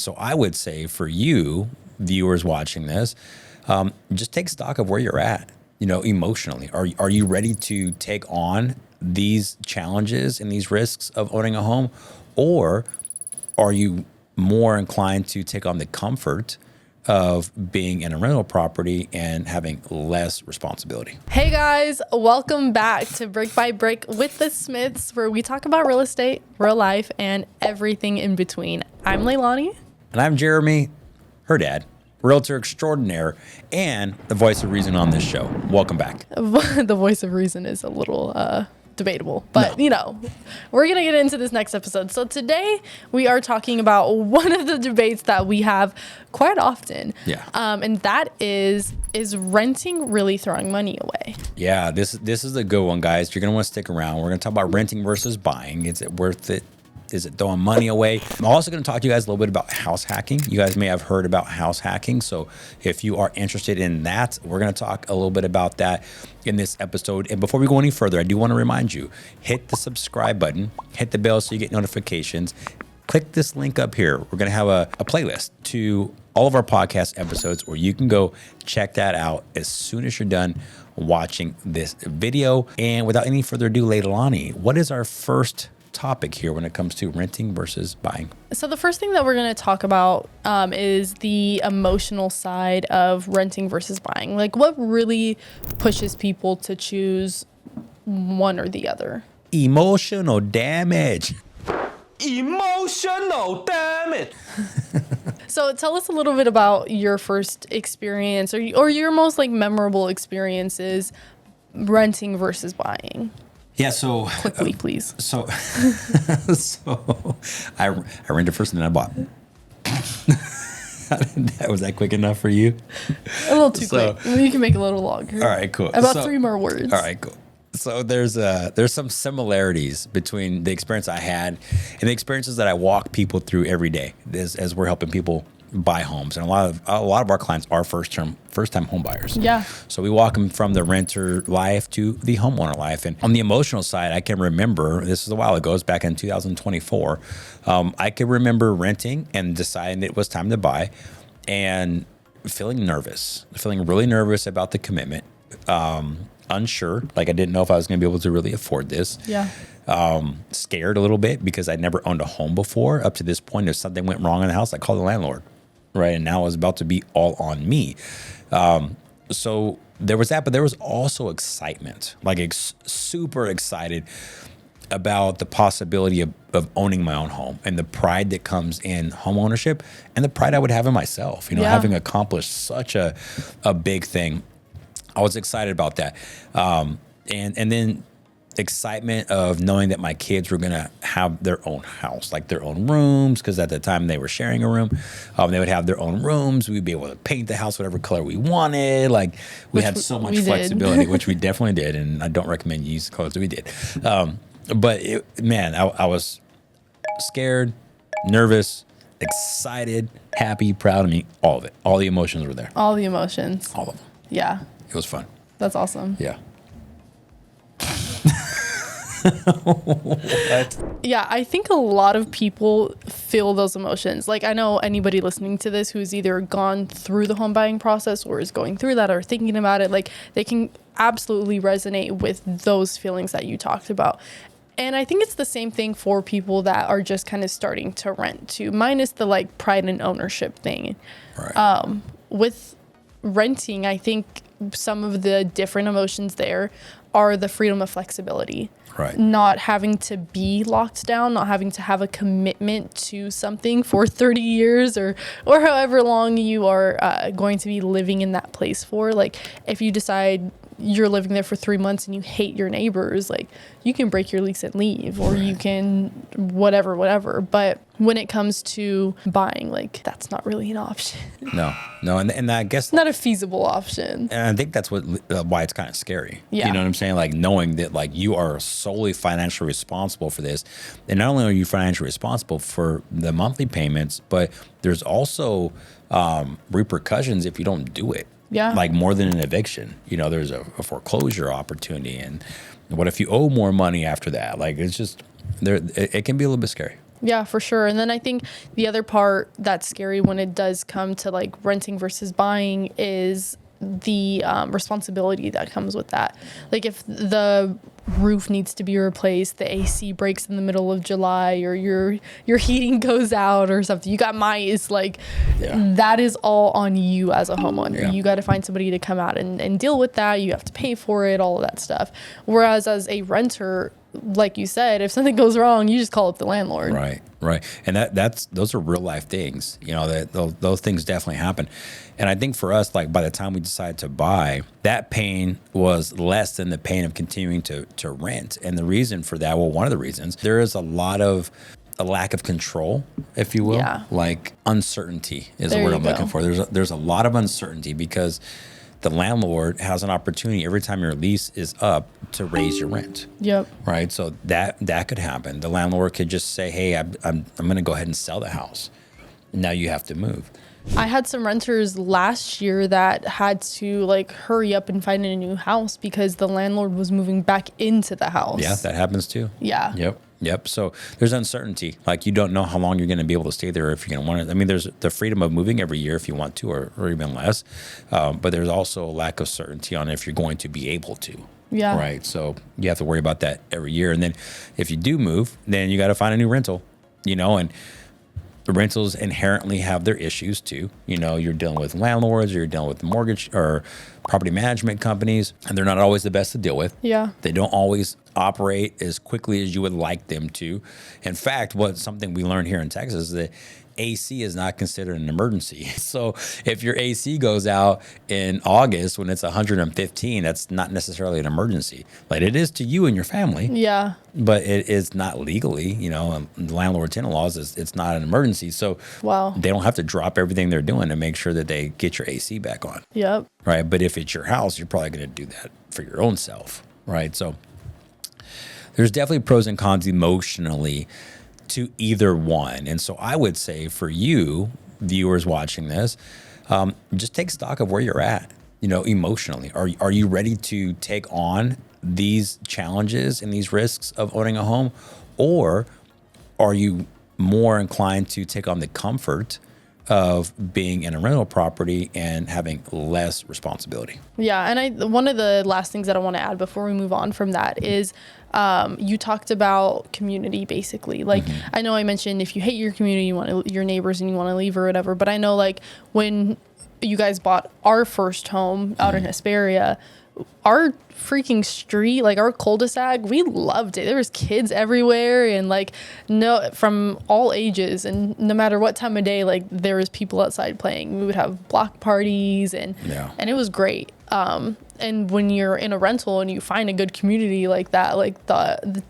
So I would say for you, viewers watching this, just take stock of where you're at, emotionally. Are you ready to take on these challenges and these risks of owning a home? Or are you more inclined to take on the comfort of being in a rental property and having less responsibility? Hey guys, welcome back to Brick by Brick with the Smiths, where we talk about real estate, real life, and everything in between. I'm Leilani. And I'm Jeremy, her dad, realtor extraordinaire, and the voice of reason on this show. Welcome back. The voice of reason is a little debatable, but we're gonna get into this next episode. So today we are talking about one of the debates that we have quite often, and that is renting really throwing money away? Yeah, this is a good one, guys. You're gonna want to stick around. We're gonna talk about renting versus buying. Is it worth it? Is it throwing money away? I'm also going to talk to you guys a little bit about house hacking. You guys may have heard about house hacking. So if you are interested in that, we're going to talk a little bit about that in this episode. And before we go any further, I do want to remind you, hit the subscribe button, hit the bell so you get notifications. Click this link up here. We're going to have a playlist to all of our podcast episodes where you can go check that out as soon as you're done watching this video. And without any further ado, Leilani, what is our first topic here when it comes to renting versus buying? So the first thing that we're going to talk about is the emotional side of renting versus buying. Like, what really pushes people to choose one or the other? Emotional damage. Emotional damage. So tell us a little bit about your first experience or your most memorable experiences renting versus buying. Yeah, so quickly, please. So I rented first and then I bought. Was that quick enough for you? A little too quick. You can make it a little longer. All right, cool. About 3 more words. All right, cool. So there's some similarities between the experience I had and the experiences that I walk people through every day as we're helping people buy homes. And a lot of our clients are first time home buyers. Yeah. So we walk them from the renter life to the homeowner life. And on the emotional side, I can remember, this is a while ago, it's back in 2024. I can remember renting and deciding that it was time to buy and feeling really nervous about the commitment. Unsure, like I didn't know if I was going to be able to really afford this. Yeah. Scared a little bit because I'd never owned a home before. Up to this point, if something went wrong in the house, I called the landlord, right? And now it was about to be all on me. So there was that, but there was also excitement, super excited about the possibility of owning my own home and the pride that comes in home ownership and the pride I would have in myself, having accomplished such a big thing. I was excited about that. And then excitement of knowing that my kids were going to have their own house, like their own rooms, because at the time they were sharing a room. They would have their own rooms. We'd be able to paint the house whatever color we wanted. We had so much flexibility, which we definitely did. And I don't recommend you use the colors that we did. But I was scared, nervous, excited, happy, proud of me, all of it. All the emotions were there. All the emotions. All of them. Yeah. It was fun. That's awesome. Yeah. What? Yeah, I think a lot of people feel those emotions. I know anybody listening to this who's either gone through the home buying process or is going through that or thinking about it, they can absolutely resonate with those feelings that you talked about. And I think it's the same thing for people that are just kind of starting to rent too, minus the pride and ownership thing. Right. With renting, I think some of the different emotions there are the freedom of flexibility. Right. Not having to be locked down, not having to have a commitment to something for 30 years or however long you are going to be living in that place for. If you decide you're living there for 3 months and you hate your neighbors, you can break your lease and leave, or you can whatever. But when it comes to buying, that's not really an option. No. And I guess not a feasible option. And I think that's why it's kind of scary. Yeah. You know what I'm saying? Knowing that you are solely financially responsible for this. And not only are you financially responsible for the monthly payments, but there's also repercussions if you don't do it. Yeah. More than an eviction. There's a foreclosure opportunity. And what if you owe more money after that? It's just, it can be a little bit scary. Yeah, for sure. And then I think the other part that's scary when it does come to like renting versus buying is the responsibility that comes with that. Like if the roof needs to be replaced, the AC breaks in the middle of July, or your heating goes out or something, you got mice, like that is all on you as a homeowner. Yeah. You got to find somebody to come out and deal with that. You have to pay for it, all of that stuff. Whereas as a renter, like you said, if something goes wrong, you just call up the landlord. Right. And those are real life things, that those things definitely happen. And I think for us, like by the time we decided to buy, that pain was less than the pain of continuing to rent. And the reason for that, well, one of the reasons, there is a lack of control, if you will. Yeah. Like uncertainty is There the word you I'm go. looking for. There's a lot of uncertainty because the landlord has an opportunity every time your lease is up to raise your rent. Yep. Right. So that could happen. The landlord could just say, hey, I'm going to go ahead and sell the house. Now you have to move. I had some renters last year that had to like hurry up and find a new house because the landlord was moving back into the house. Yeah, that happens too. Yeah. Yep. So there's uncertainty. Like you don't know how long you're going to be able to stay there if you're going to want it. I mean, there's the freedom of moving every year if you want to, or even less. But there's also a lack of certainty on if you're going to be able to. Yeah. Right. So you have to worry about that every year. And then if you do move, then you got to find a new rental, and the rentals inherently have their issues too. You're dealing with landlords, or you're dealing with mortgage or property management companies, and they're not always the best to deal with. Yeah. They don't always operate as quickly as you would like them to. In fact, something we learned here in Texas is that AC is not considered an emergency. So if your AC goes out in August when it's 115, that's not necessarily an emergency. Like it is to you and your family. Yeah. But it is not legally, the landlord-tenant laws, it's not an emergency. So Wow. they don't have to drop everything they're doing to make sure that they get your AC back on. Yep. Right. But if it's your house, you're probably going to do that for your own self. Right. So there's definitely pros and cons emotionally to either one. And so I would say for you, viewers watching this, just take stock of where you're at, emotionally. Are you ready to take on these challenges and these risks of owning a home? Or are you more inclined to take on the comfort of being in a rental property and having less responsibility? Yeah. And one of the last things that I want to add before we move on from that is you talked about community, basically. Like, I know I mentioned if you hate your community, you want your neighbors and you want to leave or whatever. But I know like when you guys bought our first home out in Hesperia, our freaking street, like our cul-de-sac, we loved it. There was kids everywhere and like from all ages, and no matter what time of day, like there was people outside playing. We would have block parties and it was great. And when you're in a rental and you find a good community like that, like the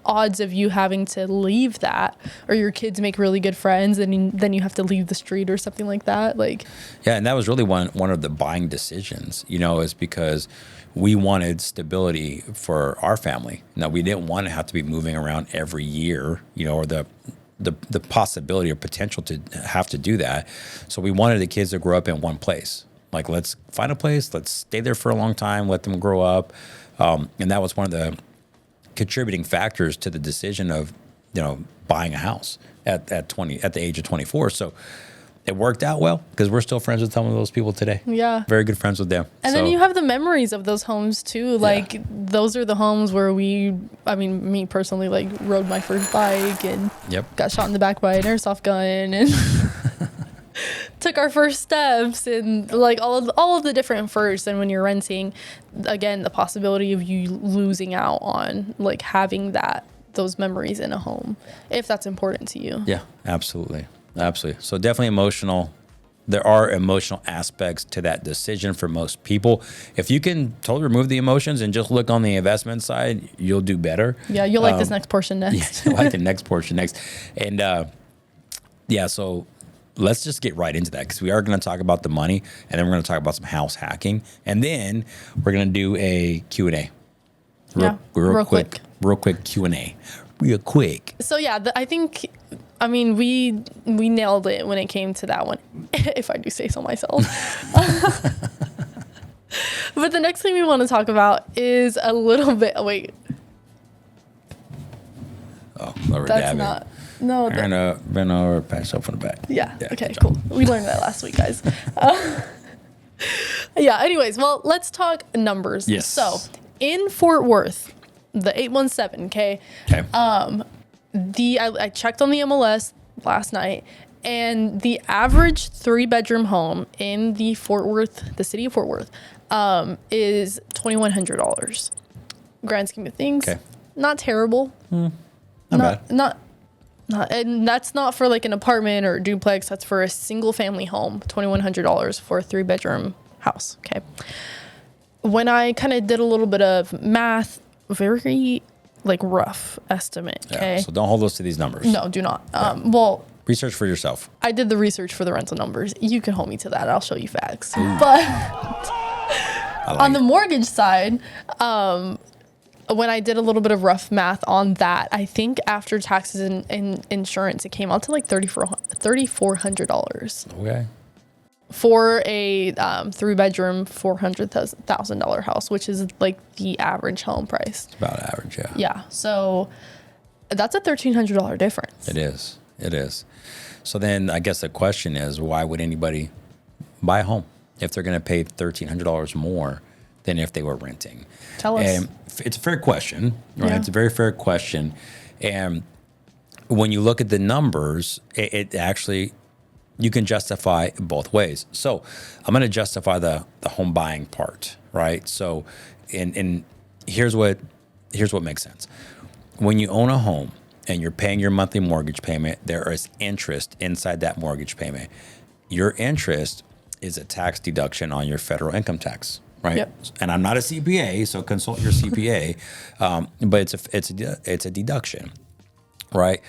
odds of you having to leave that, or your kids make really good friends and then you have to leave the street or something like that, like and that was really one of the buying decisions, is because we wanted stability for our family. Now, we didn't want to have to be moving around every year, or the possibility or potential to have to do that. So we wanted the kids to grow up in one place. Like, let's find a place, let's stay there for a long time, let them grow up. And that was one of the contributing factors to the decision of, buying a house at the age of 24. So it worked out well because we're still friends with some of those people today. Yeah. Very good friends with them. And then you have the memories of those homes too. Like those are the homes where me personally, like rode my first bike and got shot in the back by an airsoft gun and took our first steps and like all of the different firsts. And when you're renting, again, the possibility of you losing out on like having those memories in a home, if that's important to you. Yeah, absolutely. So definitely emotional. There are emotional aspects to that decision for most people. If you can totally remove the emotions and just look on the investment side, you'll do better. Yeah, you'll like this next portion next. Yeah, you'll like the next portion next. And so let's just get right into that because we are going to talk about the money, and then we're going to talk about some house hacking, and then we're going to do a Q&A. Real quick Q&A. Real quick. So I think, we nailed it when it came to that one, if I do say so myself. But the next thing we want to talk about is a little bit. Wait. Oh, we're that's dabbing. not. No. And bend over, pat yourself on the back. Yeah. good Okay, job. cool. We learned that last week, guys. Yeah. Anyways, well, let's talk numbers. Yes. So in Fort Worth, the 817, okay, Okay. I checked on the MLS last night, and the average 3-bedroom home in the city of Fort Worth, is $2,100. Grand scheme of things, Okay. not terrible. Not bad. Not, and that's not for like an apartment or a duplex. That's for a single family home, $2,100 for a 3-bedroom house. Okay. When I kind of did a little bit of math, very like rough estimate. Okay. Yeah, so don't hold us to these numbers. No, do not. Well, Research for yourself. I did the research for the rental numbers. You can hold me to that. I'll show you facts. But on the mortgage side, when I did a little bit of rough math on that, I think after taxes and insurance, it came out to like $3,400 Okay. for a 3-bedroom, $400,000 house, which is like the average home price. About average, yeah. Yeah. So that's a $1,300 difference. It is. It is. So then I guess the question is, why would anybody buy a home if they're going to pay $1,300 more than if they were renting? Tell us. And it's a fair question, right? Yeah. It's a very fair question. And when you look at the numbers, it actually, you can justify both ways. So I'm going to justify the home buying part, right? So, and here's what makes sense. When you own a home and you're paying your monthly mortgage payment, there is interest inside that mortgage payment. Your interest is a tax deduction on your federal income tax, right? Yep. And I'm not a CPA, so consult your CPA. But it's a deduction, right?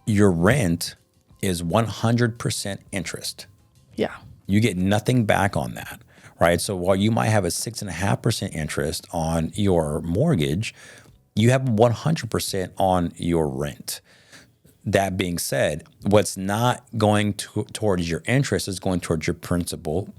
Your rent is 100% interest. Yeah. You get nothing back on that, right? So while you might have a 6.5% interest on your mortgage, you have 100% on your rent. That being said, what's not going towards your interest is going towards your principal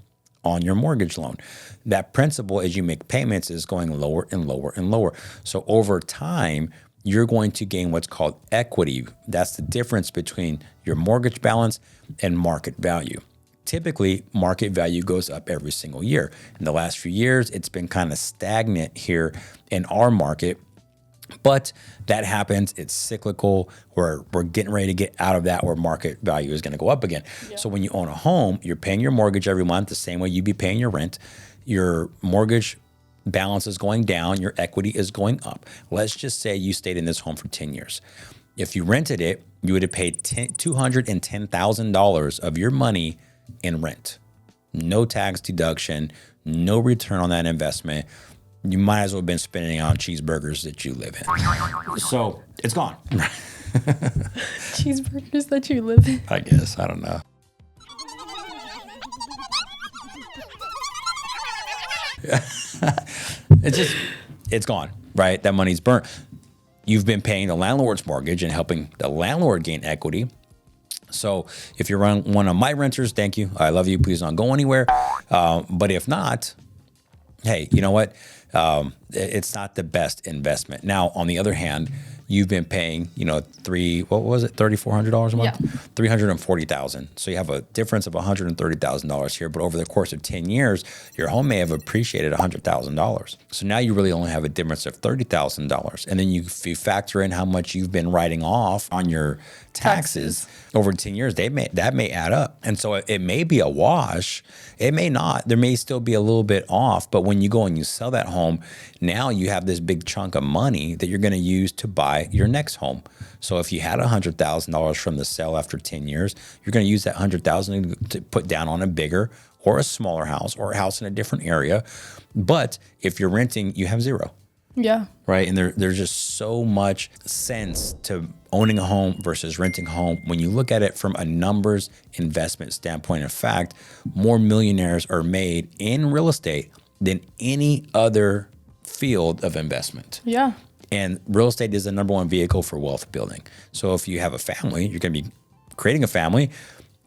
on your mortgage loan. That principal, as you make payments, is going lower and lower and lower. So over time, you're going to gain what's called equity. That's the difference between your mortgage balance and market value. Typically, market value goes up every single year. In the last few years, it's been kind of stagnant here in our market. But that happens. It's cyclical. We're getting ready to get out of that where market value is going to go up again. Yeah. So when you own a home, you're paying your mortgage every month the same way you'd be paying your rent. Your mortgage balance is going down. Your equity is going up. Let's just say you stayed in this home for 10 years. If you rented it, you would have paid $210,000 of your money in rent. No tax deduction, no return on that investment. You might as well have been spending on cheeseburgers that you live in. So it's gone. Cheeseburgers that you live in. I guess. I don't know. It's gone, right? That money's burnt. You've been paying the landlord's mortgage and helping the landlord gain equity. So if you're one of my renters, thank you. I love you. Please don't go anywhere. But if not, hey, you know what? It's not the best investment. Now, on the other hand, you've been paying, $3,400 a month? Yeah. $340,000. So you have a difference of $130,000 here, but over the course of 10 years, your home may have appreciated $100,000. So now you really only have a difference of $30,000. And then you factor in how much you've been writing off on your taxes over 10 years, that may add up. And so it may be a wash. It may not. There may still be a little bit off, but when you go and you sell that home, now you have this big chunk of money that you're going to use to buy your next home. So if you had $100,000 from the sale after 10 years, you're going to use that $100,000 to put down on a bigger or a smaller house or a house in a different area. But if you're renting, you have zero. Yeah. Right. And there's just so much sense to owning a home versus renting a home. When you look at it from a numbers investment standpoint, in fact, more millionaires are made in real estate than any other field of investment. Yeah. And real estate is the number one vehicle for wealth building. So if you have a family, you're going to be creating a family.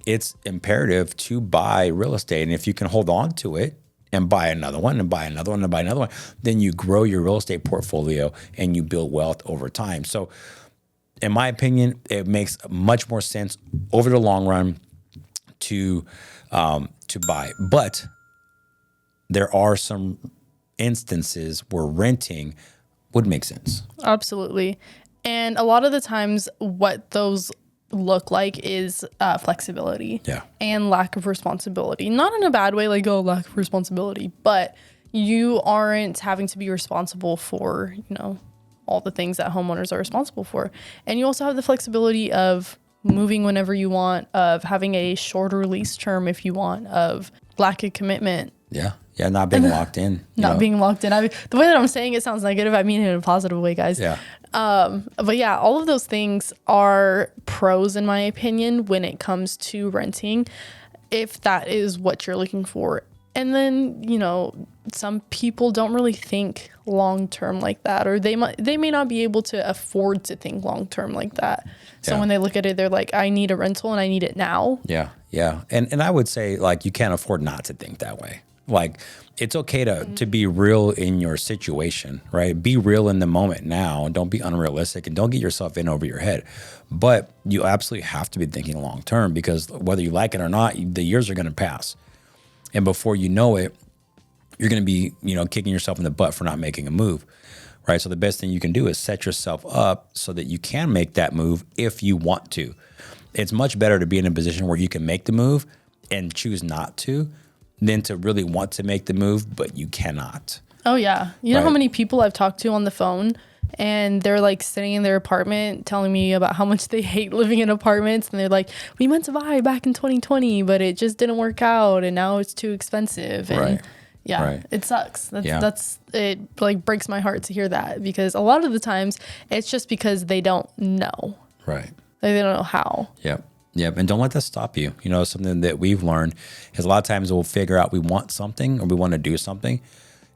It's imperative to buy real estate. And if you can hold on to it and buy another one and buy another one and buy another one, then you grow your real estate portfolio and you build wealth over time. So in my opinion, it makes much more sense over the long run to buy. But there are some instances where renting would make sense. Absolutely. And a lot of the times what those look like is flexibility and lack of responsibility. Not in a bad way, like, oh, lack of responsibility, but you aren't having to be responsible for, all the things that homeowners are responsible for. And you also have the flexibility of moving whenever you want, of having a shorter lease term if you want, of lack of commitment. Yeah. Yeah, not being locked in. Not being locked in. The way that I'm saying it sounds negative. I mean it in a positive way, guys. Yeah. But yeah, all of those things are pros in my opinion when it comes to renting, if that is what you're looking for. And then, some people don't really think long term like that, or they may not be able to afford to think long term like that. So when they look at it, they're like, I need a rental and I need it now. Yeah. Yeah. And I would say, like, you can't afford not to think that way. Like, it's okay to be real in your situation, right? Be real in the moment now. Don't be unrealistic and don't get yourself in over your head. But you absolutely have to be thinking long term, because whether you like it or not, the years are going to pass. And before you know it, you're going to be, kicking yourself in the butt for not making a move, right? So the best thing you can do is set yourself up so that you can make that move if you want to. It's much better to be in a position where you can make the move and choose not to than to really want to make the move, but you cannot. Oh, yeah. You know how many people I've talked to on the phone, and they're like sitting in their apartment telling me about how much they hate living in apartments. And they're like, we meant to buy back in 2020, but it just didn't work out. And now it's too expensive. And it sucks. That's it, like, breaks my heart to hear that, because a lot of the times it's just because they don't know. Right. Like, they don't know how. Yep. Yep. And don't let that stop you. Something that we've learned is a lot of times we'll figure out we want something or we want to do something.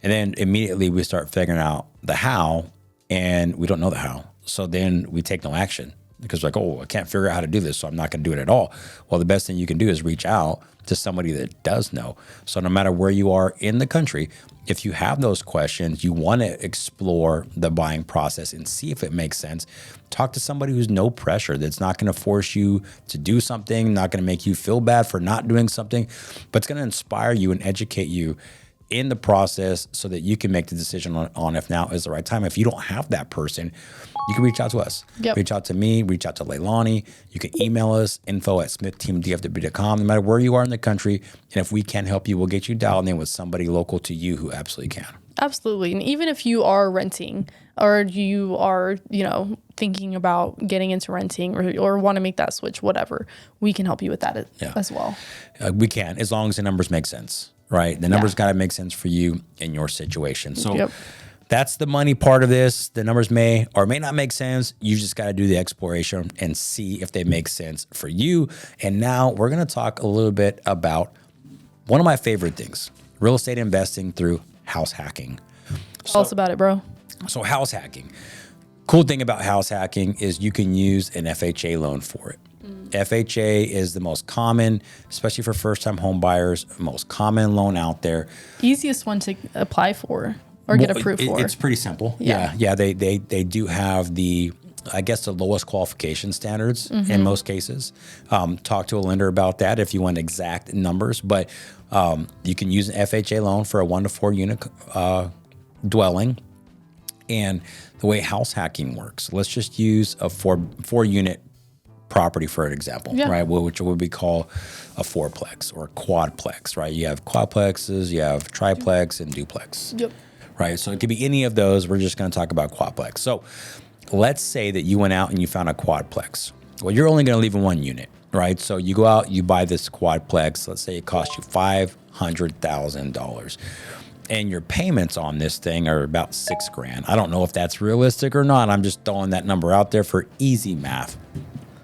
And then immediately we start figuring out the how, and we don't know the how. So then we take no action because we're like, oh, I can't figure out how to do this, so I'm not going to do it at all. Well, the best thing you can do is reach out to somebody that does know. So no matter where you are in the country, if you have those questions, you want to explore the buying process and see if it makes sense, talk to somebody who's no pressure, that's not going to force you to do something, not going to make you feel bad for not doing something, but it's going to inspire you and educate you in the process so that you can make the decision on if now is the right time. If you don't have that person, you can reach out to us. Reach out to me, reach out to Leilani. You can email us, info@smithteamdfw.com, no matter where you are in the country. And if we can help you, we'll get you dialed in with somebody local to you who absolutely can. Absolutely. And even if you are renting, or you are, thinking about getting into renting, or want to make that switch, whatever, we can help you with that as well. We can, as long as the numbers make sense, right? The numbers got to make sense for you in your situation. So that's the money part of this. The numbers may or may not make sense. You just got to do the exploration and see if they make sense for you. And now we're going to talk a little bit about one of my favorite things, real estate investing through house hacking. Tell us about it, bro. So house hacking. Cool thing about house hacking is you can use an FHA loan for it. FHA is the most common, especially for first-time home buyers, most common loan out there. Easiest one to apply for or get approved for. It's pretty simple. Yeah. They do have the lowest qualification standards in most cases. Talk to a lender about that if you want exact numbers, but you can use an FHA loan for a 1 to 4 unit dwelling. And the way house hacking works, let's just use a four unit property for an example, right? Which would be called a fourplex or a quadplex, right? You have quadplexes, you have triplex and duplex, right? So it could be any of those. We're just going to talk about quadplex. So let's say that you went out and you found a quadplex. Well, you're only going to live in 1 unit, right? So you go out, you buy this quadplex. Let's say it costs you $500,000. And your payments on this thing are about $6,000. I don't know if that's realistic or not. I'm just throwing that number out there for easy math.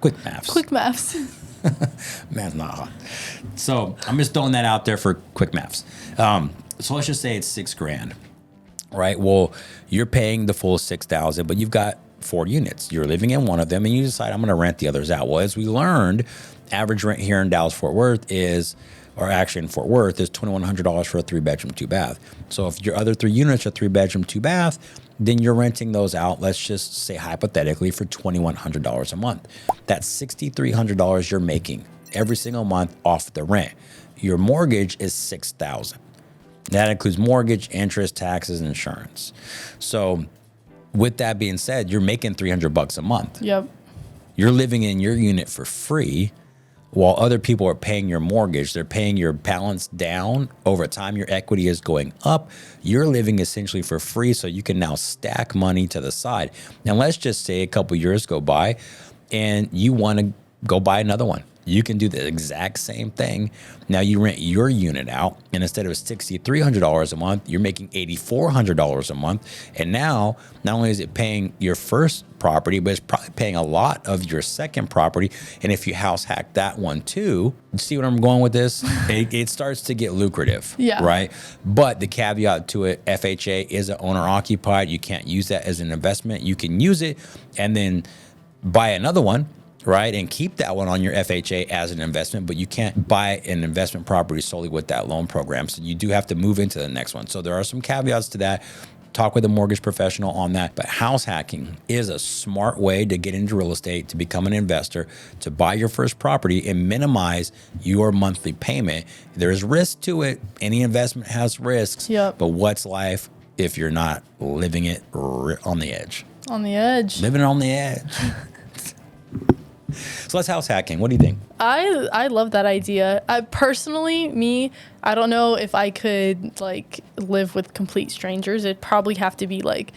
Quick maths. Quick maths. Math's not hot. So I'm just throwing that out there for quick maths. So let's just say it's $6,000, right? Well, you're paying the full $6,000, but you've got 4 units. You're living in one of them, and you decide I'm going to rent the others out. Well, as we learned, average rent here in Dallas-Fort Worth is or actually in Fort Worth, is $2,100 for a 3-bedroom, 2-bath. So if your other 3 units are 3-bedroom, 2-bath, then you're renting those out, let's just say hypothetically, for $2,100 a month. That's $6,300 you're making every single month off the rent. Your mortgage is $6,000. That includes mortgage, interest, taxes, and insurance. So with that being said, you're making $300 a month. Yep. You're living in your unit for free while other people are paying your mortgage. They're paying your balance down. Over time, your equity is going up. You're living essentially for free, so you can now stack money to the side. And let's just say a couple years go by and you want to go buy another one. You can do the exact same thing. Now you rent your unit out, and instead of $6,300 a month, you're making $8,400 a month. And now, not only is it paying your first property, but it's probably paying a lot of your second property. And if you house hack that one too, see what I'm going with this? It starts to get lucrative, right? But the caveat to it, FHA is an owner occupied. You can't use that as an investment. You can use it and then buy another one, right, and keep that one on your FHA as an investment, but you can't buy an investment property solely with that loan program. So you do have to move into the next one. So there are some caveats to that. Talk with a mortgage professional on that. But house hacking is a smart way to get into real estate, to become an investor, to buy your first property and minimize your monthly payment. There's risk to it. Any investment has risks. Yep. But what's life if you're not living it on the edge? On the edge. Living on the edge. So that's house hacking. What do you think? I love that idea. Personally, I don't know if I could like live with complete strangers. It'd probably have to be like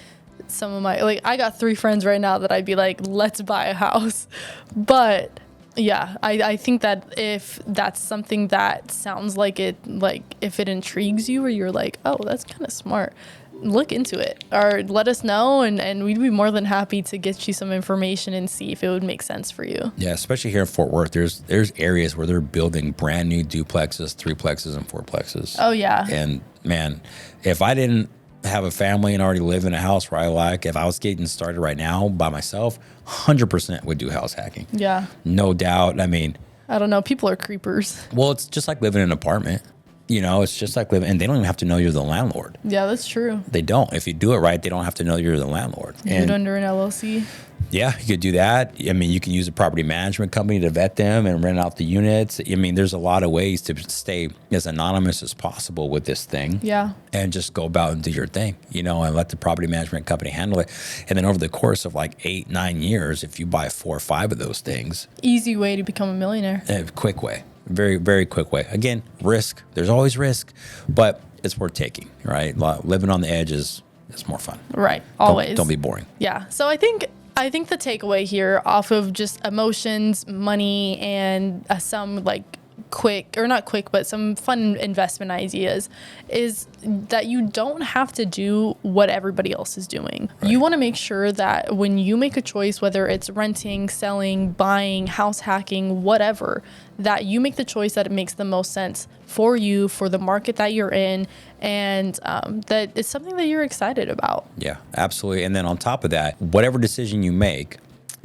some of my, like I got 3 friends right now that I'd be like, let's buy a house. But yeah, I think that if that's something that sounds like it, like if it intrigues you or you're like, oh, that's kind of smart, look into it or let us know, and we'd be more than happy to get you some information and see if it would make sense for you. Yeah, especially here in Fort Worth, there's areas where they're building brand new duplexes, 3plexes, and 4plexes. Oh yeah. And man, if I didn't have a family and already live in a house where I like, if I was getting started right now by myself, 100% would do house hacking. Yeah. No doubt. I mean, I don't know. People are creepers. Well, it's just like living in an apartment. You know, it's just like living, and they don't even have to know you're the landlord. Yeah, that's true. They don't. If you do it right, they don't have to know you're the landlord. You do it under an LLC. Yeah, you could do that. I mean, you can use a property management company to vet them and rent out the units. I mean, there's a lot of ways to stay as anonymous as possible with this thing. Yeah. And just go about and do your thing, you know, and let the property management company handle it. And then over the course of like 8-9 years, if you buy 4 or 5 of those things. Easy way to become a millionaire. Quick way. Very, very quick way. Again, risk. There's always risk, but it's worth taking, right? Living on the edge is more fun. Right. Always. Don't be boring. Yeah. So I think the takeaway here off of just emotions, money, and some like some fun investment ideas is that you don't have to do what everybody else is doing. Right. You want to make sure that when you make a choice, whether it's renting, selling, buying, house hacking, whatever, that you make the choice that it makes the most sense for you, for the market that you're in, and that it's something that you're excited about. Yeah, absolutely. And then on top of that, whatever decision you make,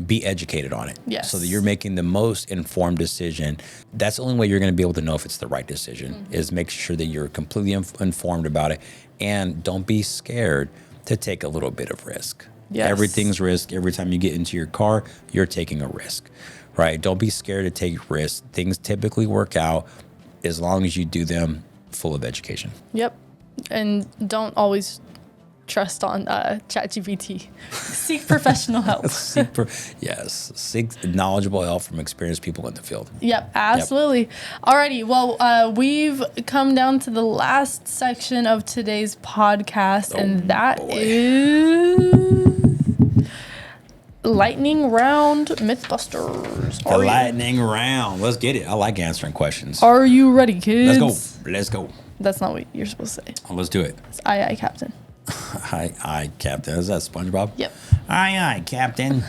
be educated on it. Yes. So that you're making the most informed decision. That's the only way you're going to be able to know if it's the right decision, is make sure that you're completely informed about it. And don't be scared to take a little bit of risk. Yes. Everything's risk. Every time you get into your car, you're taking a risk, right? Don't be scared to take risks. Things typically work out as long as you do them full of education. Yep. And don't always trust on ChatGPT. Seek professional help. Seek knowledgeable help from experienced people in the field. Yep, absolutely. Yep. Alrighty, well, we've come down to the last section of today's podcast, and that is lightning round Mythbusters. The lightning round. Let's get it. I like answering questions. Are you ready, kids? Let's go. That's not what you're supposed to say. Let's do it. It's aye, Captain. Aye, Captain. Is that SpongeBob? Yep. Aye, Captain.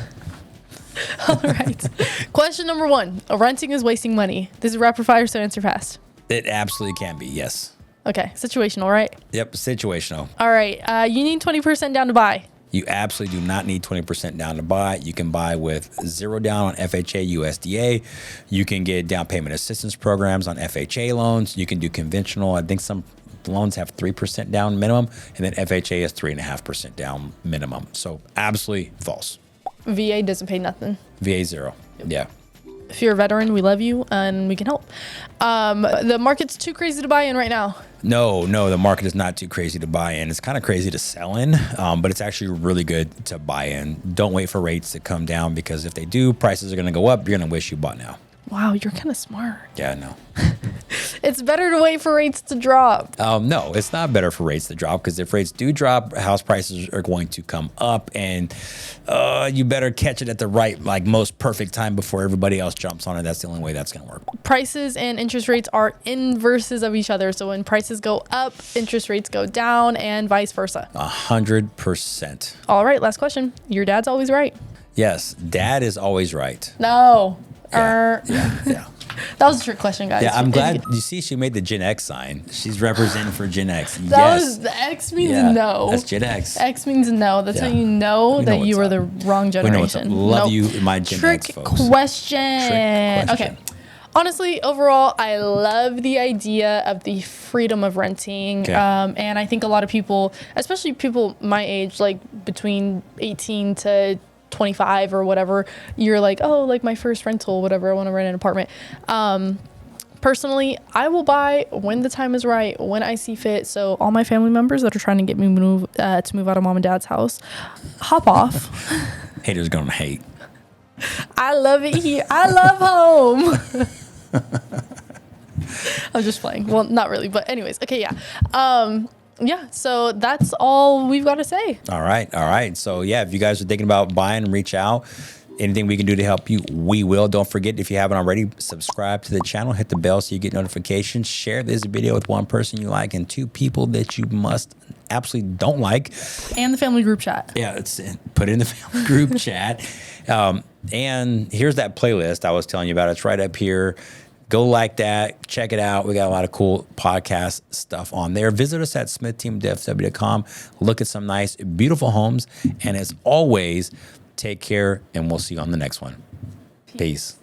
All right. Question number 1. Renting is wasting money. This is rapid fire, so answer fast. It absolutely can be, yes. Okay. Situational, right? Yep, situational. All right. You need 20% down to buy. You absolutely do not need 20% down to buy. You can buy with 0 down on FHA, USDA. You can get down payment assistance programs on FHA loans. You can do conventional. I think some loans have 3% down minimum, and then FHA is 3.5% down minimum. So absolutely false. VA doesn't pay nothing. VA 0. Yeah. If you're a veteran, we love you and we can help. The market's too crazy to buy in right now. No, the market is not too crazy to buy in. It's kind of crazy to sell in, but it's actually really good to buy in. Don't wait for rates to come down, because if they do, prices are going to go up. You're going to wish you bought now. Wow, you're kind of smart. Yeah, no. It's better to wait for rates to drop. No, it's not better for rates to drop, because if rates do drop, house prices are going to come up, and you better catch it at the right, like, most perfect time before everybody else jumps on it. That's the only way that's going to work. Prices and interest rates are inverses of each other. So when prices go up, interest rates go down, and vice versa. 100%. All right, last question. Your dad's always right. Yes, dad is always right. No. Yeah. That was a trick question, guys. Yeah, I'm glad. You see, she made the Gen X sign. She's representing for Gen X. The X means no. That's Gen X. X means no. That's how you know that you were the wrong generation. We know what's up. Love you, my Gen X folks. Trick question. Okay. Honestly, overall, I love the idea of the freedom of renting. Okay. And I think a lot of people, especially people my age, like between 18 to 25 or whatever, you're like, oh, like my first rental, whatever, I want to rent an apartment. Personally, I will buy when the time is right, when I see fit. So all my family members that are trying to get me to move out of mom and dad's house, hop off. Haters gonna hate. I love it here. I love home. I'm just playing. Well, not really, but anyways. Okay, yeah. Yeah, so that's all we've got to say. All right. So, yeah, if you guys are thinking about buying, reach out. Anything we can do to help you, we will. Don't forget, if you haven't already, subscribe to the channel. Hit the bell so you get notifications. Share this video with one person you like and 2 people that you must absolutely don't like. And the family group chat. Yeah, put it in the family group chat. And here's that playlist I was telling you about. It's right up here. Go like that. Check it out. We got a lot of cool podcast stuff on there. Visit us at smithteamdfw.com. Look at some nice, beautiful homes. And as always, take care, and we'll see you on the next one. Peace.